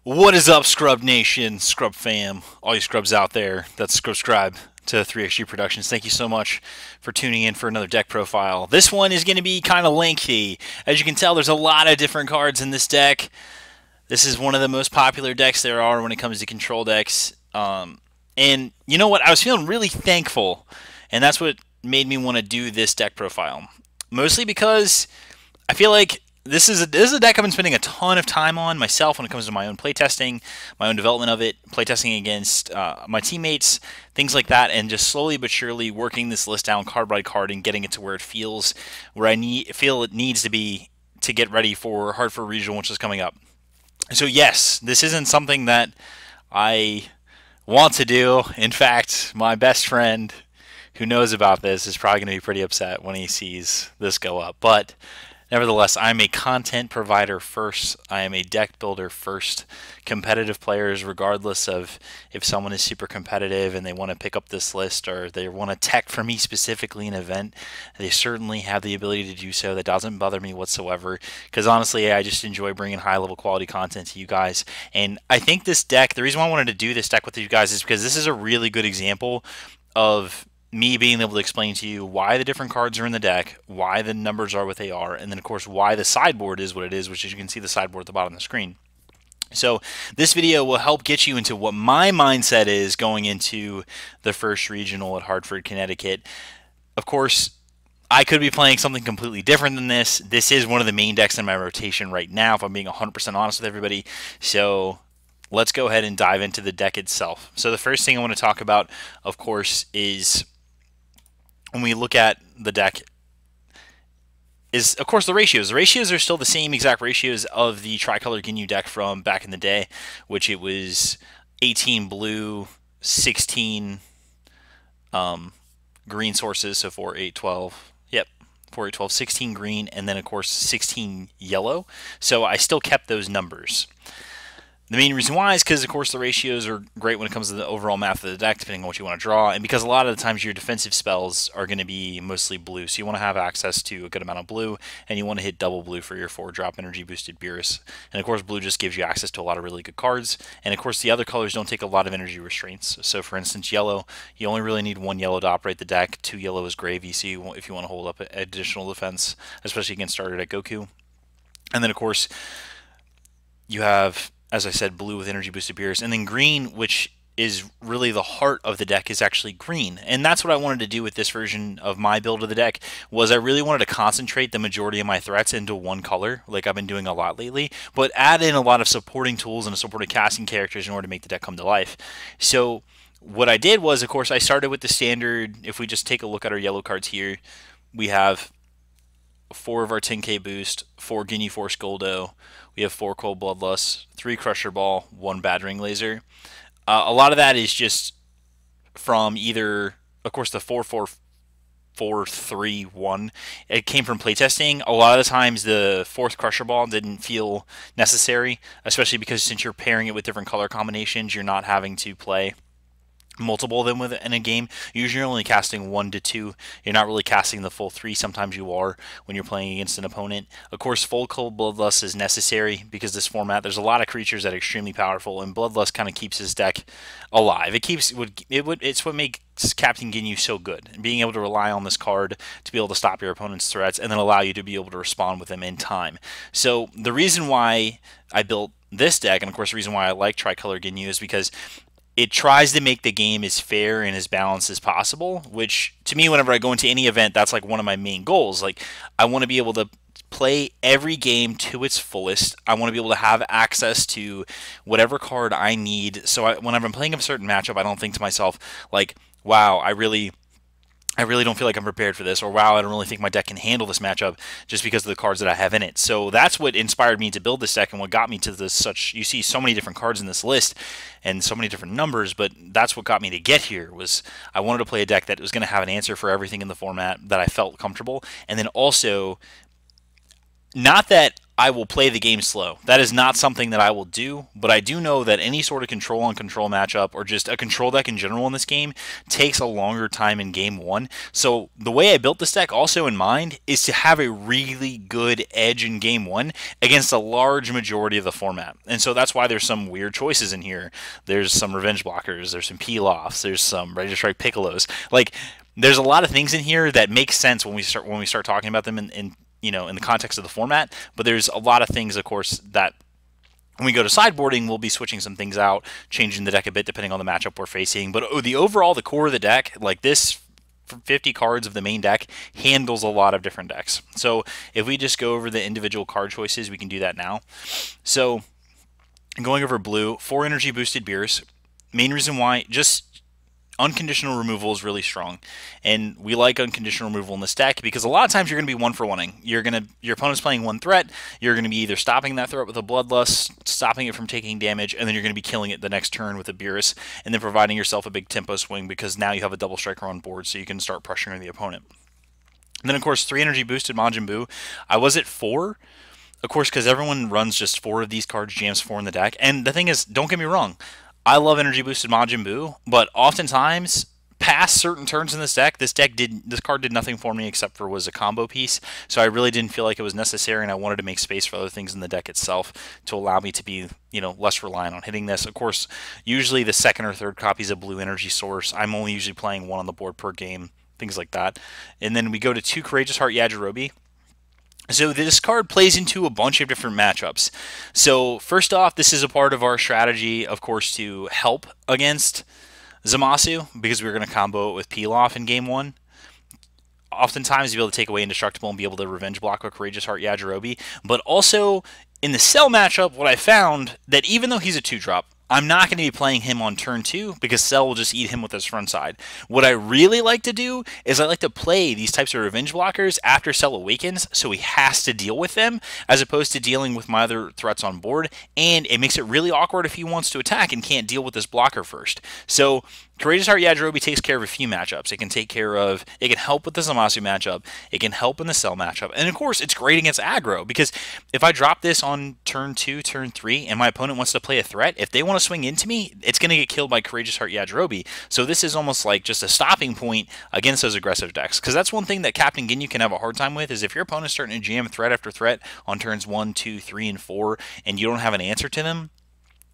What is up, Scrub Nation, Scrub fam, all you scrubs out there that subscribe to 3XG Productions? Thank you so much for tuning in for another deck profile. This one is going to be kind of lengthy. As you can tell, there's a lot of different cards in this deck. This is one of the most popular decks there are when it comes to control decks. And you know what? I was feeling really thankful, and that's what made me want to do this deck profile. Mostly because I feel like this is a deck I've been spending a ton of time on myself when it comes to my own playtesting, my own development of it, playtesting against my teammates, things like that, and just slowly but surely working this list down card by card and getting it to where it feels where feel it needs to be to get ready for Hartford Regional, which is coming up. So yes, this isn't something that I want to do. In fact, my best friend who knows about this is probably going to be pretty upset when he sees this go up, but nevertheless, I'm a content provider first. I am a deck builder first. Competitive players, regardless of if someone is super competitive and they want to pick up this list or they want to tech for me specifically in an event, they certainly have the ability to do so. That doesn't bother me whatsoever, because honestly, I just enjoy bringing high-level quality content to you guys. And I think this deck, the reason why I wanted to do this deck with you guys is because this is a really good example of me being able to explain to you why the different cards are in the deck, why the numbers are what they are, and then of course why the sideboard is what it is, which is you can see the sideboard at the bottom of the screen. So this video will help get you into what my mindset is going into the first regional at Hartford, Connecticut. Of course, I could be playing something completely different than this. This is one of the main decks in my rotation right now, if I'm being 100% honest with everybody. So let's go ahead and dive into the deck itself. So the first thing I want to talk about, of course, is when we look at the deck is, of course, the ratios. The ratios are still the same exact ratios of the Tri-Color Ginyu deck from back in the day, which it was 18 blue, 16 green sources, so 4, 8, 12. Yep, 4, 8, 12, 16 green, and then, of course, 16 yellow. So I still kept those numbers. The main reason why is because, of course, the ratios are great when it comes to the overall math of the deck, depending on what you want to draw, and because a lot of the times your defensive spells are going to be mostly blue, so you want to have access to a good amount of blue, and you want to hit double blue for your 4-drop energy-boosted Beerus. And, of course, blue just gives you access to a lot of really good cards, and, of course, the other colors don't take a lot of energy restraints. So, for instance, yellow, you only really need 1 yellow to operate the deck. 2 yellow is gravy, so if you want to hold up additional defense, especially against started at Goku. And then, of course, you have, as I said, blue with energy boosted Beerus, and then green, which is really the heart of the deck, is actually green. And that's what I wanted to do with this version of my build of the deck, was I really wanted to concentrate the majority of my threats into one color, like I've been doing a lot lately, but add in a lot of supporting tools and supporting casting characters in order to make the deck come to life. So what I did was, of course, I started with the standard. If we just take a look at our yellow cards here, we have 4 of our 10k boost, 4 Ginyu Force Goldo, we have 4 Cold Bloodlust, 3 Crusher Ball, 1 Battering Laser. A lot of that is just from either, of course, the 4-4-4-3-1. It came from playtesting. A lot of the times the 4th Crusher Ball didn't feel necessary, especially because since you're pairing it with different color combinations, you're not having to play multiple of them in a game. Usually you're only casting 1 to 2. You're not really casting the full 3. Sometimes you are when you're playing against an opponent. Of course, full Cold Bloodlust is necessary because this format, there's a lot of creatures that are extremely powerful, and Bloodlust kind of keeps his deck alive. It's what makes Captain Ginyu so good, and being able to rely on this card to be able to stop your opponent's threats and then allow you to be able to respond with them in time. So the reason why I built this deck, and of course the reason why I like Tri-Color Ginyu, is because it tries to make the game as fair and as balanced as possible, which to me, whenever I go into any event, that's like one of my main goals. Like, I want to be able to play every game to its fullest. I want to be able to have access to whatever card I need. So whenever I'm playing a certain matchup, I don't think to myself, like, wow, I really don't feel like I'm prepared for this, or wow, I don't really think my deck can handle this matchup just because of the cards that I have in it. So that's what inspired me to build this deck and what got me to this such, you see so many different cards in this list and so many different numbers, but that's what got me to get here. Was I wanted to play a deck that was going to have an answer for everything in the format that I felt comfortable, and then also Not that I will play the game slow. That is not something that I will do, but I do know that any sort of control on control matchup or just a control deck in general in this game takes a longer time in game one. So the way I built this deck also in mind is to have a really good edge in game one against a large majority of the format. And so that's why there's some weird choices in here. There's some revenge blockers, there's some peel-offs, there's some ready to strike piccolos. Like there's a lot of things in here that make sense when we start talking about them in in the context of the format, but there's a lot of things, of course, that when we go to sideboarding, we'll be switching some things out, changing the deck a bit depending on the matchup we're facing. But the core of the deck, like this 50 cards of the main deck, handles a lot of different decks. So if we just go over the individual card choices, we can do that now. So going over blue, 4 energy boosted beers. Main reason why, just unconditional removal is really strong, and we like unconditional removal in this deck because a lot of times you're going to be one for oneing. Your opponent's playing one threat, you're going to be either stopping that threat with a Bloodlust, stopping it from taking damage, and then you're going to be killing it the next turn with a Beerus, and then providing yourself a big tempo swing because now you have a double striker on board, so you can start pressuring the opponent. And then of course 3 energy boosted Majin Buu. I was at 4. Of course, because everyone runs just 4 of these cards, jams 4 in the deck. And the thing is, don't get me wrong, I love energy boosted Majin Buu, but oftentimes past certain turns in this deck, this card did nothing for me except for was a combo piece. So I really didn't feel like it was necessary, and I wanted to make space for other things in the deck itself to allow me to be, less reliant on hitting this. Of course, usually the second or third copy is a blue energy source. I'm only usually playing 1 on the board per game, things like that. And then we go to 2 Courageous Heart Yajirobe. So this card plays into a bunch of different matchups. So first off, this is a part of our strategy, of course, to help against Zamasu, because we're going to combo it with Peel-Off in game 1. Oftentimes, you'll be able to take away Indestructible and be able to revenge block a Courageous Heart Yajirobe. But also, in the Cell matchup, what I found, that even though he's a 2-drop, I'm not going to be playing him on turn 2 because Cell will just eat him with his front side. What I really like to do is I like to play these types of revenge blockers after Cell awakens, so he has to deal with them as opposed to dealing with my other threats on board, and it makes it really awkward if he wants to attack and can't deal with this blocker first. So Courageous Heart Yajirobe takes care of a few matchups. It can help with the Zamasu matchup, it can help in the Cell matchup, and of course it's great against aggro, because if I drop this on turn 2, turn 3, and my opponent wants to play a threat, if they want to swing into me, it's going to get killed by Courageous Heart Yajirobe. So this is almost like just a stopping point against those aggressive decks, because that's one thing that Captain Ginyu can have a hard time with, is if your opponent's starting to jam threat after threat on turns 1, 2, 3, and 4, and you don't have an answer to them,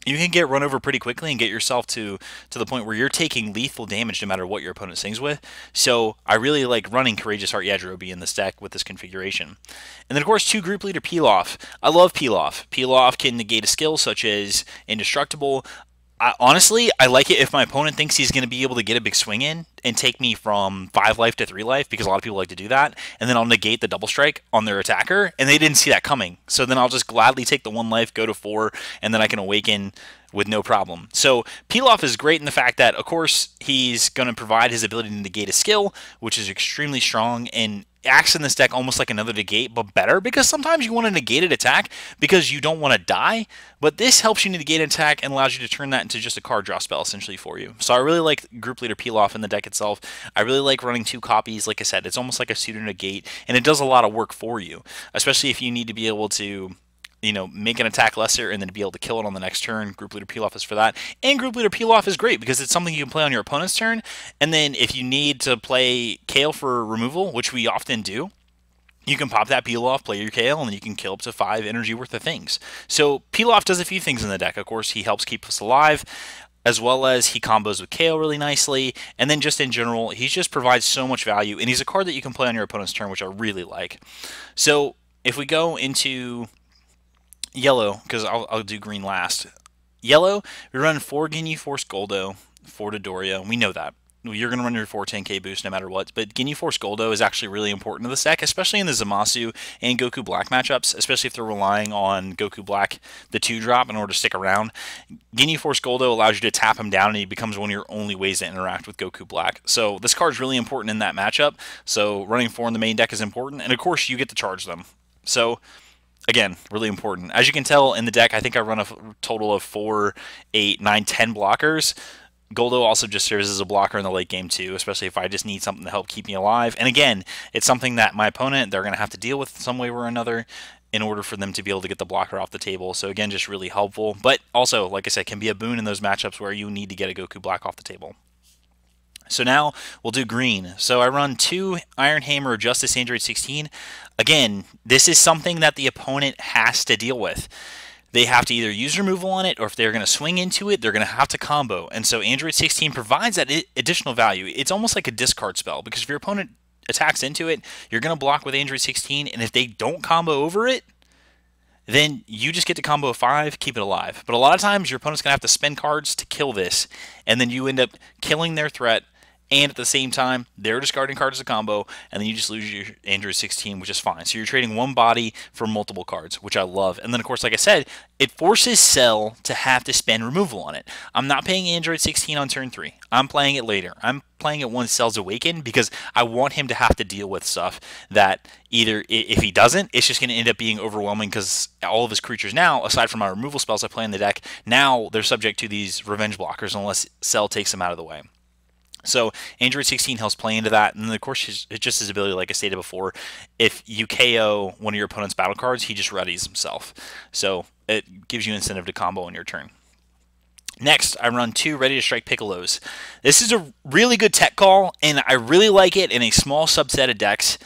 you can get run over pretty quickly and get yourself to the point where you're taking lethal damage no matter what your opponent sings with. So I really like running Courageous Heart Yajirobe in this deck with this configuration. And then of course 2 Group Leader Peel-Off. I love Peel-Off. Peel-Off can negate a skill such as Indestructible. Honestly, I like it if my opponent thinks he's going to be able to get a big swing in and take me from 5 life to 3 life, because a lot of people like to do that, and then I'll negate the double strike on their attacker, and they didn't see that coming. So then I'll just gladly take the 1 life, go to 4, and then I can awaken with no problem. So Peel-Off is great in the fact that, of course, he's going to provide his ability to negate a skill, which is extremely strong, and acts in this deck almost like another negate, but better, because sometimes you want to negate an attack because you don't want to die, but this helps you negate an attack and allows you to turn that into just a card draw spell essentially for you. So I really like Group Leader Peel-Off in the deck itself. I really like running 2 copies. Like I said, it's almost like a pseudo negate, and it does a lot of work for you, especially if you need to be able to make an attack lesser and then be able to kill it on the next turn. Group Leader Peel-Off is for that. And Group Leader Peel-Off is great because it's something you can play on your opponent's turn. And then if you need to play Kale for removal, which we often do, you can pop that Peel-Off, play your Kale, and then you can kill up to 5 energy worth of things. So Peel-Off does a few things in the deck. Of course, he helps keep us alive, as well as he combos with Kale really nicely. And then just in general, he just provides so much value. And he's a card that you can play on your opponent's turn, which I really like. So if we go into yellow, because I'll do green last. Yellow, we run 4 Ginyu Force Goldo, 4 Dodoria. We know that. You're going to run your 410k boost no matter what, but Ginyu Force Goldo is actually really important to this deck, especially in the Zamasu and Goku Black matchups, especially if they're relying on Goku Black, the 2-drop, in order to stick around. Ginyu Force Goldo allows you to tap him down, and he becomes one of your only ways to interact with Goku Black. So this card's really important in that matchup, so running 4 in the main deck is important, and of course you get to charge them. So again, really important. As you can tell in the deck, I think I run a total of 4, 8, 9, 10 blockers. Goldo also just serves as a blocker in the late game too, especially if I just need something to help keep me alive. And again, it's something that my opponent, they're going to have to deal with some way or another. in order for them to be able to get the blocker off the table. So again, just really helpful, but also, like I said, can be a boon in those matchups where you need to get a Goku Black off the table. So now we'll do green. So I run 2 Iron Hammer Justice Android 16. Again, this is something that the opponent has to deal with. They have to either use removal on it, or if they're going to swing into it, they're going to have to combo. And so Android 16 provides that additional value. It's almost like a discard spell, because if your opponent attacks into it, you're going to block with Android 16, and if they don't combo over it, then you just get to combo 5, keep it alive. But a lot of times your opponent's going to have to spend cards to kill this, and then you end up killing their threat, and at the same time, they're discarding cards as a combo, and then you just lose your Android 16, which is fine. So you're trading one body for multiple cards, which I love. And then, of course, like I said, it forces Cell to have to spend removal on it. I'm not playing Android 16 on turn 3. I'm playing it later. I'm playing it once Cell's awakened, because I want him to have to deal with stuff that either, if he doesn't, it's just going to end up being overwhelming, because all of his creatures now, aside from my removal spells I play in the deck, now they're subject to these revenge blockers unless Cell takes them out of the way. So Android 16 helps play into that, and then of course it's just his ability, like I stated before, if you KO one of your opponent's battle cards, he just readies himself. So it gives you incentive to combo on your turn. Next, I run 2 Ready to Strike Piccolos. This is a really good tech call, and I really like it in a small subset of decks.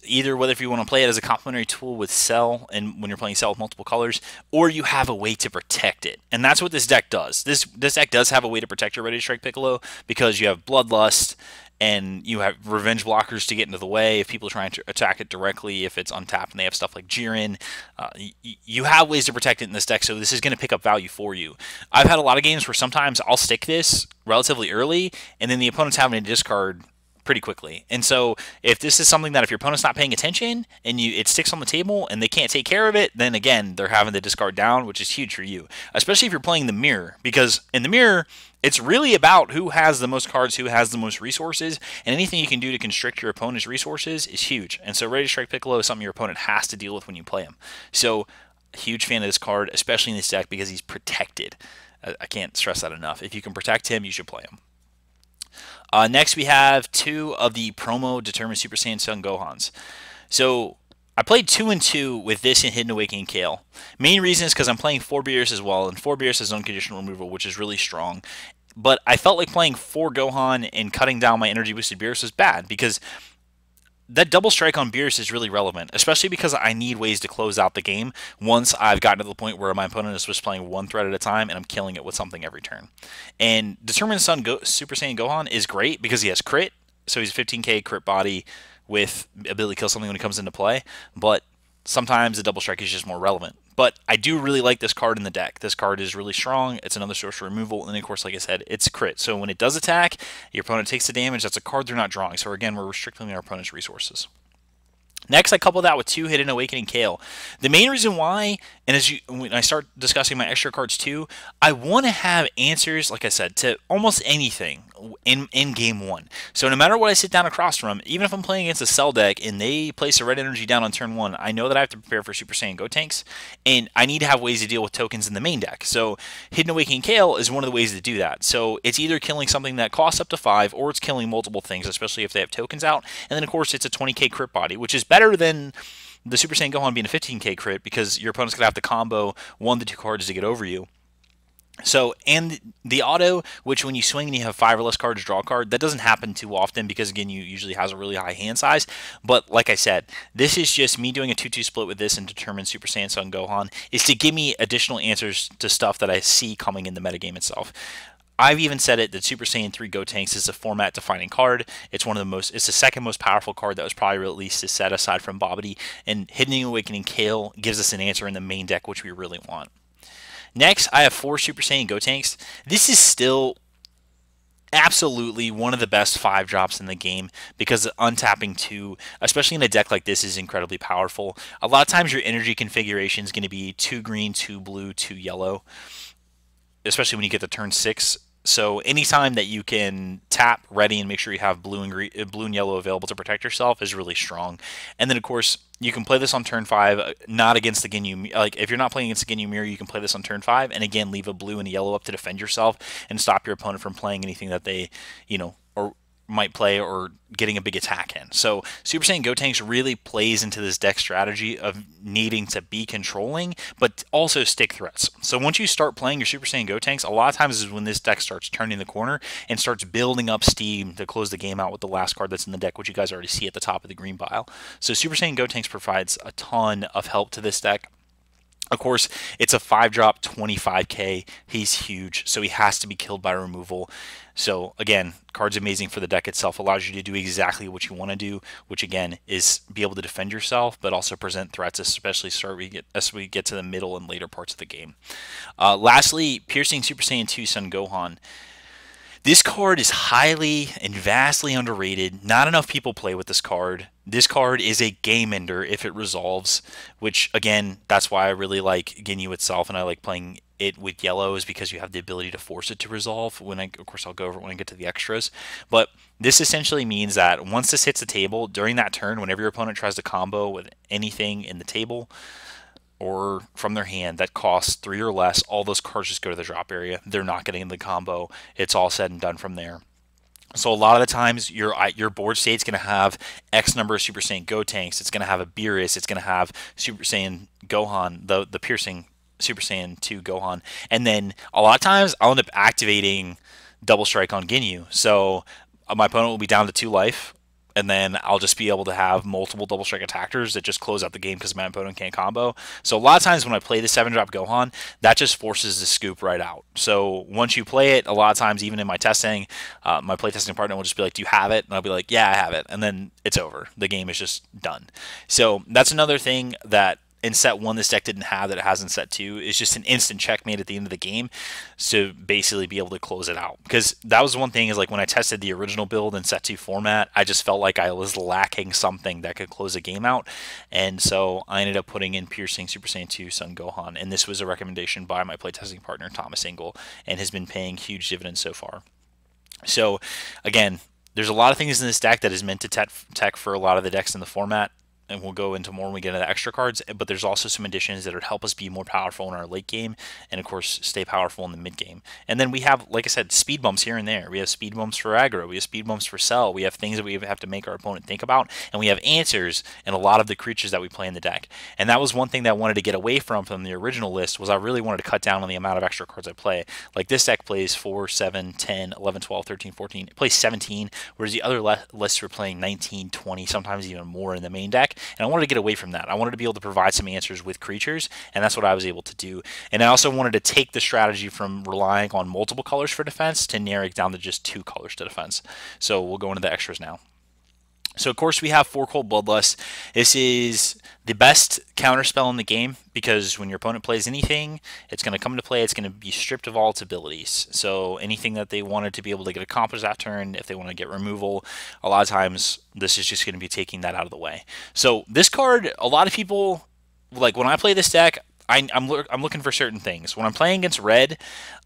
Either whether if you want to play it as a complementary tool with Cell, and when you're playing Cell with multiple colors, or you have a way to protect it. And that's what this deck does. This deck does have a way to protect your Ready to Strike Piccolo, because you have Bloodlust, and you have revenge blockers to get into the way if people are trying to attack it directly, if it's untapped and they have stuff like Jiren. You have ways to protect it in this deck, so this is going to pick up value for you. I've had a lot of games where sometimes I'll stick this relatively early, and then the opponent's having to discard pretty quickly. And so if this is something that if your opponent's not paying attention and it sticks on the table and they can't take care of it, then again, they're having to discard down, which is huge for you, especially if you're playing the mirror, because in the mirror, it's really about who has the most cards, who has the most resources, and anything you can do to constrict your opponent's resources is huge. And so Ready to Strike Piccolo is something your opponent has to deal with when you play him. So huge fan of this card, especially in this deck, because he's protected. I can't stress that enough. If you can protect him, you should play him. Next, we have 2 of the promo Determined Super Saiyan Son Gohans. So I played 2 and 2 with this and Hidden Awakening Kale. Main reason is because I'm playing 4 Beerus as well, and 4 Beerus has unconditional removal, which is really strong. But I felt like playing 4 Gohan and cutting down my energy boosted Beerus was bad, because that double strike on Beerus is really relevant, especially because I need ways to close out the game once I've gotten to the point where my opponent is just playing 1 threat at a time and I'm killing it with something every turn. And Determined Son Super Saiyan Gohan is great because he has crit, so he's a 15k crit body with ability to kill something when it comes into play, but sometimes the double strike is just more relevant. But I do really like this card in the deck. This card is really strong. It's another source for removal. And of course, like I said, it's crit. So when it does attack, your opponent takes the damage. That's a card they're not drawing. So again, we're restricting our opponent's resources. Next, I couple that with 2 Hidden Awakening Kale. The main reason why, and when I start discussing my extra cards too, I want to have answers, like I said, to almost anything in game 1. So no matter what I sit down across from, even if I'm playing against a Cell deck and they place a red energy down on turn 1, I know that I have to prepare for Super Saiyan Gotenks, and I need to have ways to deal with tokens in the main deck. So Hidden Awakening Kale is one of the ways to do that. So it's either killing something that costs up to 5, or it's killing multiple things, especially if they have tokens out. And then of course it's a 20k crit body, which is better than the Super Saiyan Gohan being a 15k crit, because your opponent's going to have to combo 1 to 2 cards to get over you. So, and the auto, which when you swing and you have 5 or less cards, draw a card, that doesn't happen too often because, again, you usually has a really high hand size. But like I said, this is just me doing a 2-2 split with this and Determined Super Saiyan Son Gohan, is to give me additional answers to stuff that I see coming in the metagame itself. I've even said it that Super Saiyan 3 Gotenks is a format defining card. It's it's the second most powerful card that was probably released this set aside from Bobbity, and Hidden Awakening Kale gives us an answer in the main deck, which we really want. Next, I have 4 Super Saiyan Gotenks. This is still absolutely one of the best 5 drops in the game, because untapping 2, especially in a deck like this, is incredibly powerful. A lot of times your energy configuration is going to be 2 green, 2 blue, 2 yellow, especially when you get to turn 6. So anytime that you can tap, ready, and make sure you have blue and yellow available to protect yourself is really strong. And then, of course, you can play this on turn 5, not against the Ginyu. Like, if you're not playing against the Ginyu Mirror, you can play this on turn 5, and again, leave a blue and a yellow up to defend yourself and stop your opponent from playing anything that they, you know, or might play or getting a big attack in. So Super Saiyan Gotenks really plays into this deck strategy of needing to be controlling, but also stick threats. So once you start playing your Super Saiyan Gotenks, a lot of times is when this deck starts turning the corner and starts building up steam to close the game out with the last card that's in the deck, which you guys already see at the top of the green pile. So Super Saiyan Gotenks provides a ton of help to this deck. Of course, it's a 5-drop 25k. He's huge, so he has to be killed by removal. So again, card's amazing for the deck itself. Allows you to do exactly what you want to do, which again is be able to defend yourself, but also present threats, especially as we get to the middle and later parts of the game. Lastly, Piercing Super Saiyan 2 Son Gohan. This card is highly and vastly underrated. Not enough people play with this card. This card is a game ender if it resolves, which again, that's why I really like Ginyu itself, and I like playing it with yellow, is because you have the ability to force it to resolve. Of course, I'll go over it when I get to the extras. But this essentially means that once this hits the table, during that turn, whenever your opponent tries to combo with anything in the table or from their hand that costs 3 or less, all those cards just go to the drop area. They're not getting in the combo. It's all said and done from there. So a lot of the times your board state's going to have X number of Super Saiyan Gotenks. It's going to have a Beerus. It's going to have Super Saiyan Gohan, the Piercing Super Saiyan 2 Gohan. And then a lot of times I'll end up activating Double Strike on Ginyu. So my opponent will be down to 2 life, and then I'll just be able to have multiple Double Strike attackers that just close out the game because my opponent can't combo. So a lot of times when I play the 7-drop Gohan, that just forces the scoop right out. So once you play it, a lot of times, even in my testing, my playtesting partner will just be like, "Do you have it?" And I'll be like, "Yeah, I have it." And then it's over. The game is just done. So that's another thing that in set 1 this deck didn't have that it has in set 2, is just an instant checkmate at the end of the game to basically be able to close it out. Because that was one thing, is like when I tested the original build in set 2 format, I just felt like I was lacking something that could close a game out, and so I ended up putting in Piercing Super Saiyan 2 Son Gohan, and this was a recommendation by my playtesting partner Thomas Engel, and has been paying huge dividends so far. So again, there's a lot of things in this deck that is meant to tech for a lot of the decks in the format, and we'll go into more when we get into the extra cards, but there's also some additions that would help us be more powerful in our late game, and of course stay powerful in the mid game. And then we have, like I said, speed bumps here and there. We have speed bumps for aggro, we have speed bumps for cell, we have things that we have to make our opponent think about, and we have answers in a lot of the creatures that we play in the deck. And that was one thing that I wanted to get away from the original list, was I really wanted to cut down on the amount of extra cards I play. Like this deck plays 4, 7, 10, 11, 12, 13, 14. It plays 17, whereas the other lists were playing 19, 20, sometimes even more in the main deck. And I wanted to get away from that. I wanted to be able to provide some answers with creatures, and that's what I was able to do. And I also wanted to take the strategy from relying on multiple colors for defense to narrow it down to just 2 colors to defense. So we'll go into the extras now. So of course we have 4 Cold Bloodlust. This is the best counter spell in the game, because when your opponent plays anything, it's going to come into play, it's going to be stripped of all its abilities. So anything that they wanted to be able to get accomplished that turn, if they want to get removal, a lot of times this is just going to be taking that out of the way. So this card, a lot of people, like when I play this deck, I'm looking for certain things. When I'm playing against red,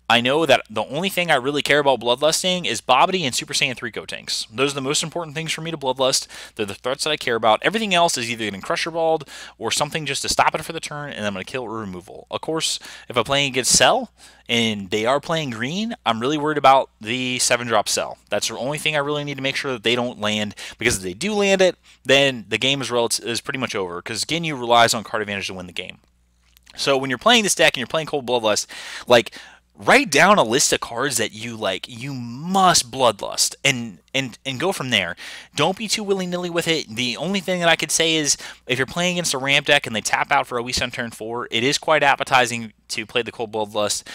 I know that the only thing I really care about bloodlusting is Bobbity and Super Saiyan 3 Gotenks. Those are the most important things for me to bloodlust. They're the threats that I care about. Everything else is either getting Crusher Balled or something just to stop it for the turn, and I'm going to kill or removal. Of course, if I'm playing against Cell and they are playing green, I'm really worried about the 7-drop Cell. That's the only thing I really need to make sure that they don't land, because if they do land it, then the game is pretty much over, because Ginyu relies on card advantage to win the game. So when you're playing this deck and you're playing Cold Bloodlust, like, write down a list of cards that you must bloodlust, and go from there. Don't be too willy-nilly with it. The only thing that I could say is, if you're playing against a ramp deck and they tap out for a Whis on turn 4, it is quite appetizing to play the Cold Bloodlust.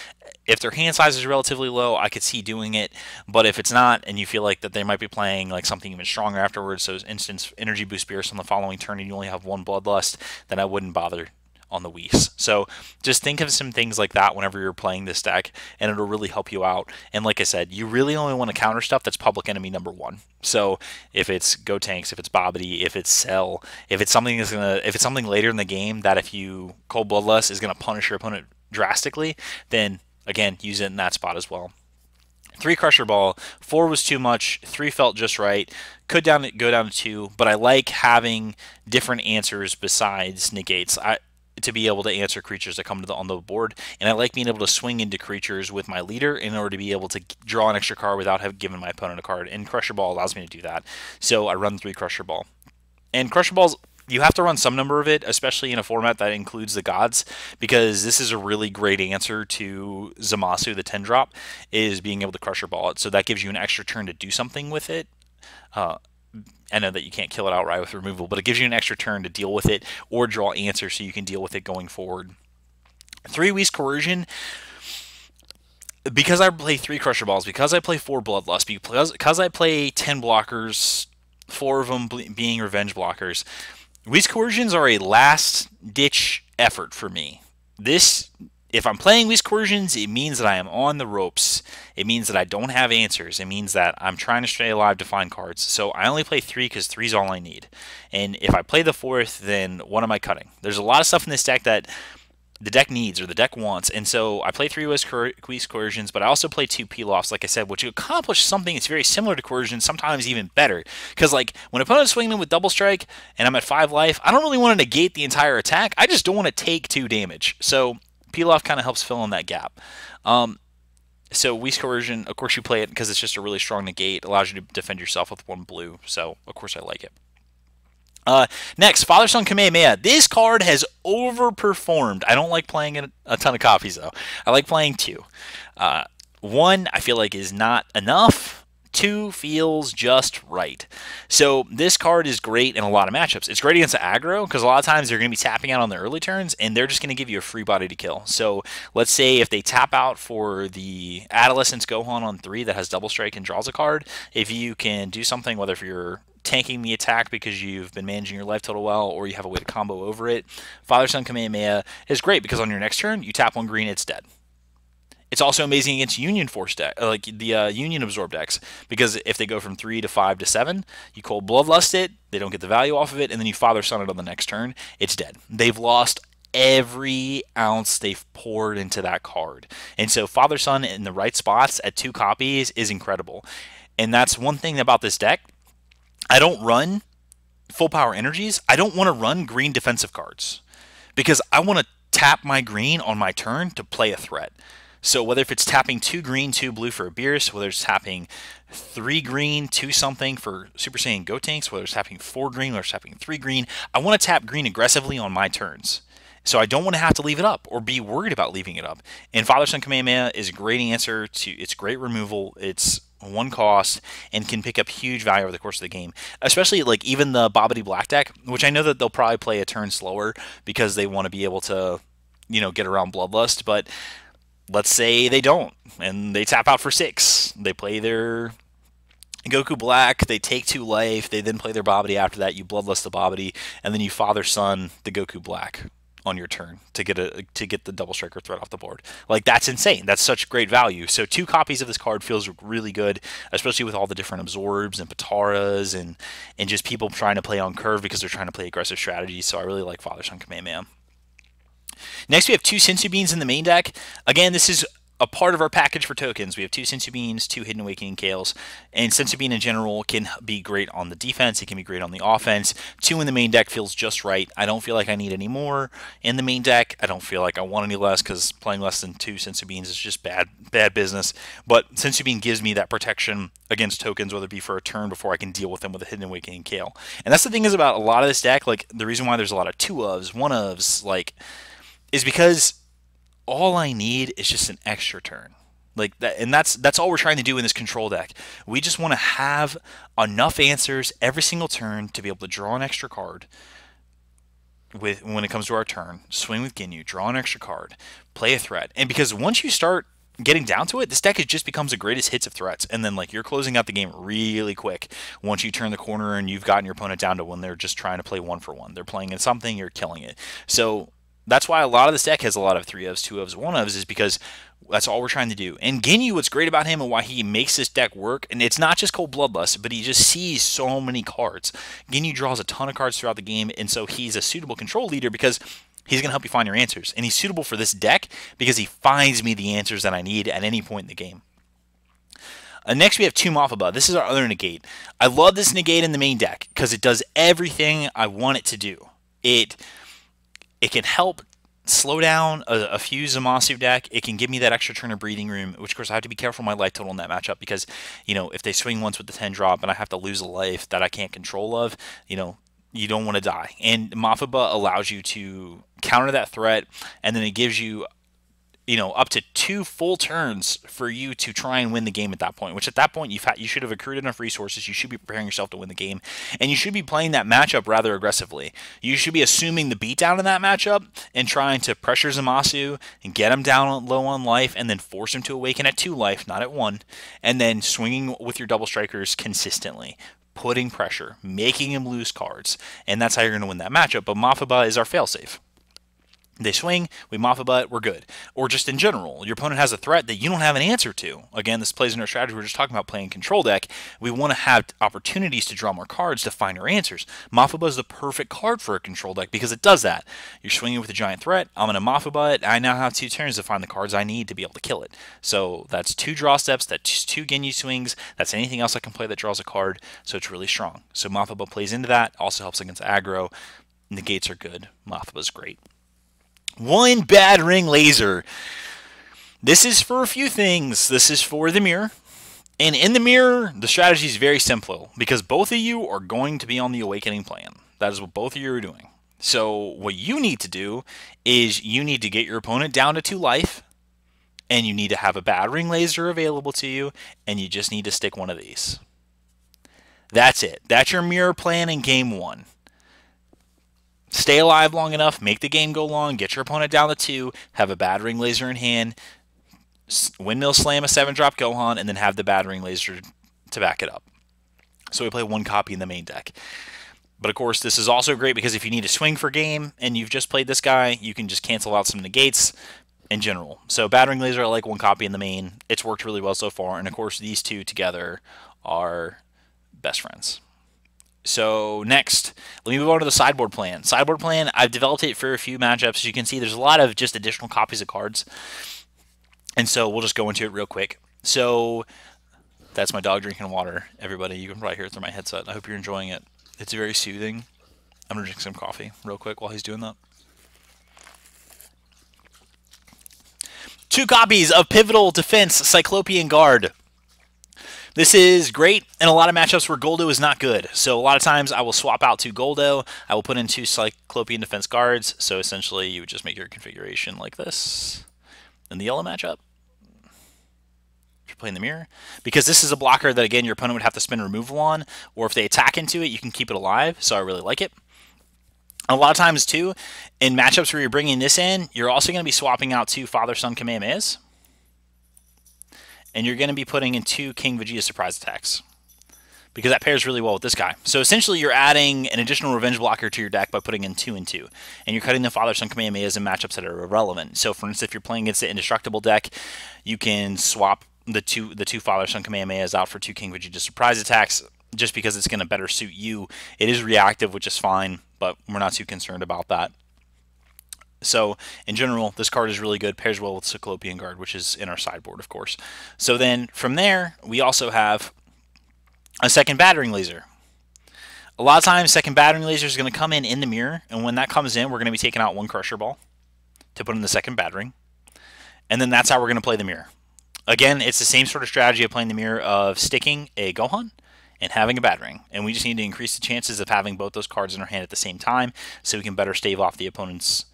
If their hand size is relatively low, I could see doing it, but if it's not, and you feel like that they might be playing like something even stronger afterwards, so instance Energy Boost Beerus on the following turn and you only have 1 Bloodlust, then I wouldn't bother on the Whis. So just think of some things like that whenever you're playing this deck, and it'll really help you out. And like I said, you really only want to counter stuff that's public enemy number 1. So if it's Gotenks, if it's Bobbity, if it's Cell, if it's something later in the game that if you Cold Bloodlust is gonna punish your opponent drastically, then again, use it in that spot as well. 3 Crusher Ball, 4 was too much, 3 felt just right, could go down to 2, but I like having different answers besides negates. to be able to answer creatures that come to on the board, and I like being able to swing into creatures with my leader in order to be able to draw an extra card without having given my opponent a card, and Crusher Ball allows me to do that. So I run 3 Crusher Ball. And Crusher Balls, you have to run some number of it, especially in a format that includes the gods, because this is a really great answer to Zamasu, the 10-drop, is being able to Crusher Ball it. So that gives you an extra turn to do something with it. I know that you can't kill it outright with removal, but it gives you an extra turn to deal with it or draw answers so you can deal with it going forward. 3 Whist Coercion, because I play 3 Crusher Balls, because I play 4 Bloodlust, because I play 10 blockers, 4 of them being revenge blockers, Whist Coercions are a last-ditch effort for me. If I'm playing Whist Coercions, it means that I am on the ropes. It means that I don't have answers. It means that I'm trying to stay alive to find cards. So I only play 3 because 3 is all I need. And if I play the 4th, then what am I cutting? There's a lot of stuff in this deck that the deck needs or the deck wants, and so I play 3 Whist Coercions, but I also play 2 Peel-Offs, like I said, which accomplish something that's very similar to Coercion, sometimes even better. Because like when opponents swing in with Double Strike and I'm at 5 life, I don't really want to negate the entire attack. I just don't want to take 2 damage. So Peel-Off kind of helps fill in that gap. So Whist Coercion, of course, you play it because it's just a really strong negate. It allows you to defend yourself with 1 blue. So of course I like it. Next, Father Son Kamehameha. This card has overperformed. I don't like playing a ton of copies, though. I like playing 2. 1, I feel like, is not enough. 2 feels just right. So this card is great in a lot of matchups. It's great against the aggro, because a lot of times they're going to be tapping out on the early turns, and they're just going to give you a free body to kill. So let's say if they tap out for the Adolescence Gohan on 3 that has Double Strike and draws a card, if you can do something, whether if you're tanking the attack because you've been managing your life total well, or you have a way to combo over it, Father Son Kamehameha is great because on your next turn, you tap 1 green, it's dead. It's also amazing against Union Force deck, like the Union Absorb decks, because if they go from 3 to 5 to 7, you Cold Bloodlust it, they don't get the value off of it, and then you Father Son it on the next turn, it's dead. They've lost every ounce they've poured into that card. And so Father Son in the right spots at 2 copies is incredible. And that's one thing about this deck. I don't run full power energies. I don't want to run green defensive cards because I want to tap my green on my turn to play a threat. So whether if it's tapping 2 green, 2 blue for a Beerus, whether it's tapping 3 green, 2 something for Super Saiyan Gotenks, whether it's tapping 4 green, whether it's tapping 3 green, I want to tap green aggressively on my turns. So I don't want to have to leave it up or be worried about leaving it up. And Father Son Kamehameha is a great answer to, it's great removal, it's 1 cost, and can pick up huge value over the course of the game. Especially like even the Bobbity Black deck, which I know that they'll probably play a turn slower because they want to be able to, you know, get around Bloodlust, but let's say they don't, and they tap out for 6. They play their Goku Black, they take 2 life, they then play their Bobbity after that, you Bloodlust the Bobbity, and then you Father Son the Goku Black on your turn to get the Double Striker threat off the board. Like, that's insane. That's such great value. So 2 copies of this card feels really good, especially with all the different absorbs and Pataras and just people trying to play on curve because they're trying to play aggressive strategies. So I really like Father Son Kamehameha. Next, we have 2 Sensu Beans in the main deck. Again, this is a part of our package for tokens. We have 2 Sensu Beans, 2 Hidden Awakening Kales, and Sensu Bean in general can be great on the defense, it can be great on the offense. 2 in the main deck feels just right. I don't feel like I need any more in the main deck. I don't feel like I want any less because playing less than 2 Sensu Beans is just bad business. But Sensu Bean gives me that protection against tokens, whether it be for a turn before I can deal with them with a Hidden Awakening Kale. And that's the thing is about a lot of this deck, like the reason why there's a lot of 2-ofs, 1-ofs, like, is because all I need is just an extra turn. Like that, and that's all we're trying to do in this control deck. We just want to have enough answers every single turn to be able to draw an extra card when it comes to our turn, swing with Ginyu, draw an extra card, play a threat. And because once you start getting down to it, this deck just becomes the greatest hits of threats. And then like you're closing out the game really quick once you turn the corner and you've gotten your opponent down to when they're just trying to play 1 for 1. They're playing in something, you're killing it. So that's why a lot of this deck has a lot of 3-ofs, 2-ofs, 1-ofs, is because that's all we're trying to do. And Ginyu, what's great about him and why he makes this deck work, and it's not just Cold Bloodlust, but he just sees so many cards. Ginyu draws a ton of cards throughout the game, and so he's a suitable control leader because he's going to help you find your answers. And he's suitable for this deck because he finds me the answers that I need at any point in the game. Next, we have 2 Mothaba. This is our other negate. I love this negate in the main deck because it does everything I want it to do. It can help slow down a few Zamasu deck. It can give me that extra turn of breathing room, which of course I have to be careful my life total in that matchup because, you know, if they swing once with the 10 drop and I have to lose a life that I can't control of, you know, you don't want to die. And Mafaba allows you to counter that threat, and then it gives you, you know, up to 2 full turns for you to try and win the game at that point, which at that point you should have accrued enough resources. You should be preparing yourself to win the game, and you should be playing that matchup rather aggressively. You should be assuming the beatdown in that matchup and trying to pressure Zamasu and get him down low on life and then force him to awaken at 2 life, not at 1, and then swinging with your double strikers consistently, putting pressure, making him lose cards, and that's how you're going to win that matchup. But Mafaba is our failsafe. They swing, we Mafaba it, we're good. Or just in general, your opponent has a threat that you don't have an answer to. Again, this plays in our strategy. We're just talking about playing control deck. We want to have opportunities to draw more cards to find our answers. Mafaba is the perfect card for a control deck because it does that. You're swinging with a giant threat. I'm going to Mafaba it. I now have 2 turns to find the cards I need to be able to kill it. So that's 2 draw steps. That's 2 Ginyu swings. That's anything else I can play that draws a card. So it's really strong. So Mafaba plays into that. Also helps against aggro. Negates are good. Mafaba's great. 1 bad ring laser. This is for a few things. This is for the mirror. And in the mirror, the strategy is very simple because both of you are going to be on the awakening plan. That is what both of you are doing. So what you need to do is you need to get your opponent down to 2 life, and you need to have a bad ring laser available to you, and you just need to stick one of these. That's it. That's your mirror plan in game 1. Stay alive long enough, make the game go long, get your opponent down to 2, have a bad ring laser in hand, windmill slam a 7-drop Gohan, and then have the bad ring laser to back it up. So we play 1 copy in the main deck. But of course, this is also great because if you need to swing for game and you've just played this guy, you can just cancel out some negates in general. So bad ring laser, I like 1 copy in the main. It's worked really well so far, and of course, these 2 together are best friends. So next, let me move on to the sideboard plan. Sideboard plan, I've developed it for a few matchups. As you can see, there's a lot of just additional copies of cards. And so we'll just go into it real quick. So that's my dog drinking water, everybody. You can probably hear it through my headset. I hope you're enjoying it. It's very soothing. I'm going to drink some coffee real quick while he's doing that. 2 copies of Pivotal Defense Cyclopean Guard. This is great in a lot of matchups where Goldo is not good. So a lot of times I will swap out 2 Goldo. I will put in 2 Cyclopean Defense Guards. So essentially you would just make your configuration like this in the yellow matchup. If you're playing the mirror. Because this is a blocker that, again, your opponent would have to spend removal on. Or if they attack into it, you can keep it alive. So I really like it. A lot of times, too, in matchups where you're bringing this in, you're also going to be swapping out 2 Father-Son Kamehamehas. And you're going to be putting in 2 King Vegeta surprise attacks because that pairs really well with this guy. So essentially, you're adding an additional revenge blocker to your deck by putting in 2 and 2, and you're cutting the Father-Son Kamehamehas in matchups that are irrelevant. So, for instance, if you're playing against the indestructible deck, you can swap the two Father-Son Kamehamehas out for 2 King Vegeta surprise attacks just because it's going to better suit you. It is reactive, which is fine, but we're not too concerned about that. So, in general, this card is really good. Pairs well with Cyclopean Guard, which is in our sideboard, of course. So then, from there, we also have a second battering laser. A lot of times, second battering laser is going to come in the mirror, and when that comes in, we're going to be taking out 1 Crusher Ball to put in the second battering. And then that's how we're going to play the mirror. Again, it's the same sort of strategy of playing the mirror of sticking a Gohan and having a battering. And we just need to increase the chances of having both those cards in our hand at the same time so we can better stave off the opponent's,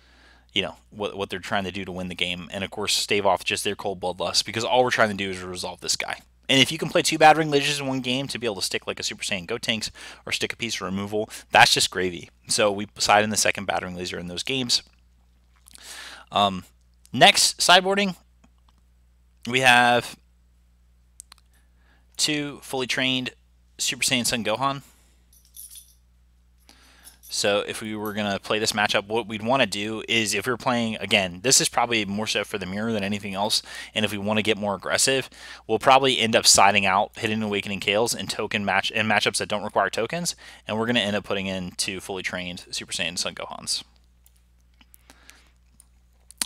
you know, what they're trying to do to win the game. And, of course, stave off just their cold bloodlust because all we're trying to do is resolve this guy. And if you can play 2 battering lasers in 1 game to be able to stick like a Super Saiyan Gotenks or stick a piece for removal, that's just gravy. So we side in the second battering laser in those games. Next, sideboarding, we have 2 fully trained Super Saiyan Son Gohan. So if we were going to play this matchup, what we'd want to do is if we're playing, again, this is probably more so for the mirror than anything else, and if we want to get more aggressive, we'll probably end up siding out Hidden Awakening Kales and matchups that don't require tokens, and we're going to end up putting in 2 fully trained Super Saiyan Son Gohans.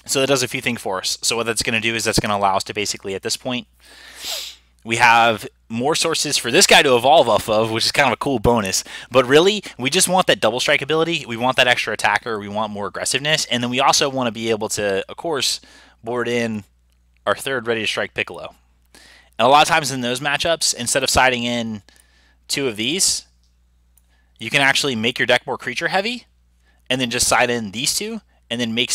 So that does a few things for us. So what that's going to do is that's going to allow us to basically, at this point, We have more sources for this guy to evolve off of, which is kind of a cool bonus. But really, we just want that double strike ability. We want that extra attacker. We want more aggressiveness. And then we also want to be able to, of course, board in our third ready to strike Piccolo. And a lot of times in those matchups, instead of siding in 2 of these, you can actually make your deck more creature heavy and then just side in these 2 and then make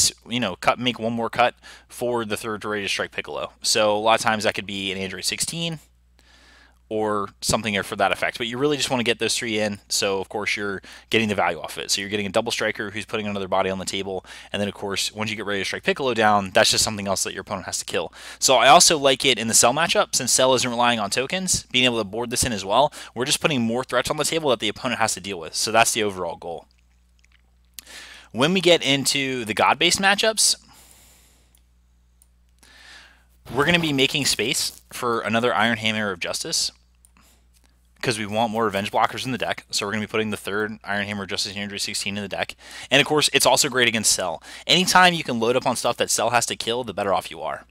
one more cut for the third ready to strike Piccolo. So a lot of times that could be an Android 16 or something for that effect. But you really just want to get those 3 in, so of course you're getting the value off of it. So you're getting a double striker who's putting another body on the table, and then of course once you get ready to strike Piccolo down, that's just something else that your opponent has to kill. So I also like it in the Cell matchup, since Cell isn't relying on tokens, being able to board this in as well. We're just putting more threats on the table that the opponent has to deal with. So that's the overall goal. When we get into the God-based matchups, we're going to be making space for another Iron Hammer of Justice, because we want more revenge blockers in the deck. So we're going to be putting the third Iron Hammer Justice Android 16 in the deck. And of course, it's also great against Cell. Anytime you can load up on stuff that Cell has to kill, the better off you are.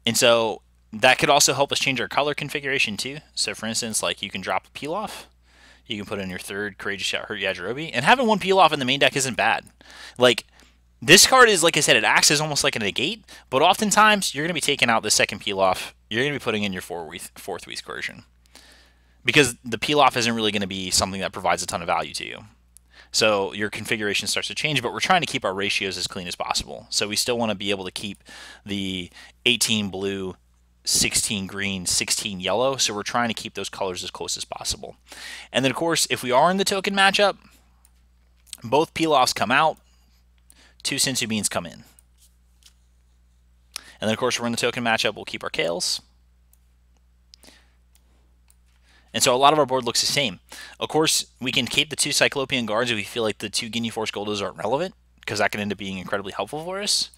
And so that could also help us change our color configuration too. So for instance, like you can drop a peel off. You can put in your third Courageous Shout Hurt Yajirobe. And having 1 peel off in the main deck isn't bad. Like, this card is, like I said, it acts as almost like a negate. But oftentimes, you're going to be taking out the second peel off. You're going to be putting in your fourth Weak Coercion, because the peel-off isn't really going to be something that provides a ton of value to you. So your configuration starts to change, but we're trying to keep our ratios as clean as possible. So we still want to be able to keep the 18 blue, 16 green, 16 yellow, so we're trying to keep those colors as close as possible. And then, of course, if we are in the token matchup, both peel-offs come out, 2 Senzu Beans come in. And then, of course, we're in the token matchup, we'll keep our Kales. And so a lot of our board looks the same. Of course, we can keep the 2 Cyclopean Guards if we feel like the 2 Ginyu Force Goldos aren't relevant, because that can end up being incredibly helpful for us.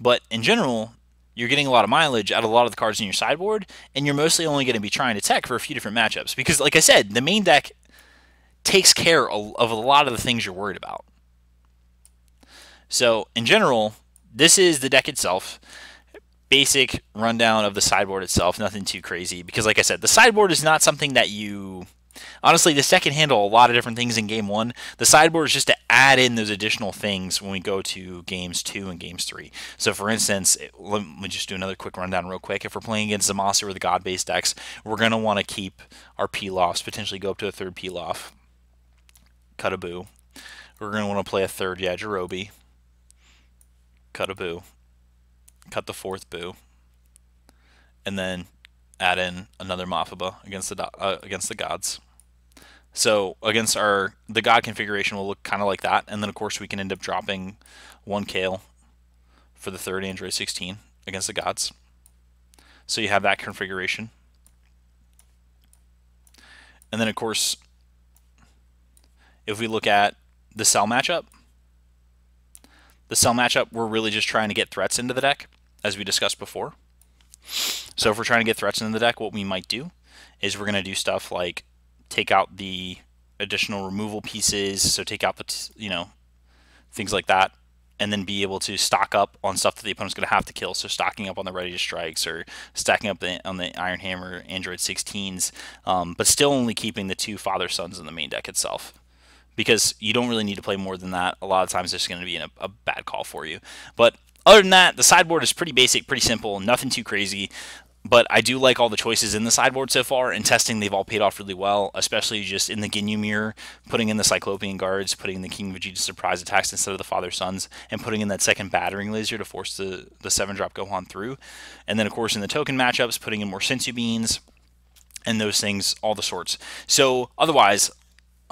But in general, you're getting a lot of mileage out of a lot of the cards in your sideboard, and you're mostly only going to be trying to tech for a few different matchups. Because, like I said, the main deck takes care of a lot of the things you're worried about. So, in general, this is the deck itself. Basic rundown of the sideboard itself, nothing too crazy, because like I said, the sideboard is not something that you... Honestly, this deck can handle a lot of different things in Game 1. The sideboard is just to add in those additional things when we go to Games 2 and Games 3. So for instance, let me just do another quick rundown real quick. If we're playing against Zamasu or the God-based decks, we're going to want to keep our peel-offs, potentially go up to a third peel-off. Cut a boo. We're going to want to play a third Yajirobe. Cut a boo. Cut the fourth boo, and then add in another Mafaba against the gods. So against the god configuration will look kind of like that, and then of course we can end up dropping 1 Kale for the third Android 16 against the gods. So you have that configuration, and then of course if we look at the Cell matchup, we're really just trying to get threats into the deck, as we discussed before. So if we're trying to get threats into the deck, what we might do is we're going to do stuff like take out the additional removal pieces, so take out the, things like that, and then be able to stock up on stuff that the opponent's going to have to kill. So stocking up on the ready to strikes, or stacking up on the Iron Hammer Android 16s, but still only keeping the 2 Father Sons in the main deck itself, because you don't really need to play more than that. A lot of times it's going to be a bad call for you. But other than that, the sideboard is pretty basic, pretty simple, nothing too crazy. But I do like all the choices in the sideboard so far. In testing, they've all paid off really well, especially just in the Ginyu mirror, putting in the Cyclopean Guards, putting in the King Vegeta surprise attacks instead of the Father Sons, and putting in that second battering laser to force the 7-drop Gohan through. And then, of course, in the token matchups, putting in more Senzu Beans and those things, all the sorts. So, otherwise,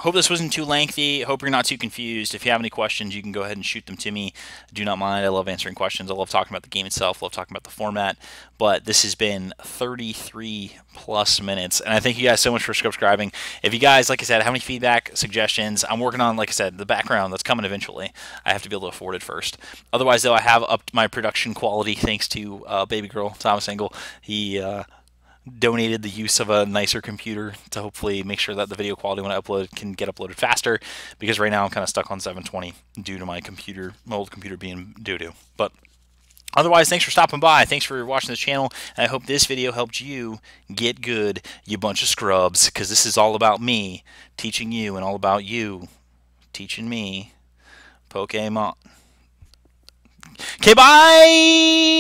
hope this wasn't too lengthy. Hope you're not too confused. If you have any questions, you can go ahead and shoot them to me. Do not mind. I love answering questions. I love talking about the game itself. I love talking about the format. But this has been 33 plus minutes, and I thank you guys so much for subscribing. If you guys, like I said, have any feedback, suggestions, I'm working on, like I said, the background that's coming eventually. I have to be able to afford it first. Otherwise, though, I have upped my production quality thanks to baby girl Thomas Engel. He donated the use of a nicer computer to hopefully make sure that the video quality when I upload can get uploaded faster, because right now I'm kind of stuck on 720 due to my old computer being doo-doo. But Otherwise, thanks for stopping by. Thanks for watching the channel. And I hope this video helped you get good, you bunch of scrubs, because this is all about me teaching you and all about you teaching me Pokemon. Okay, bye!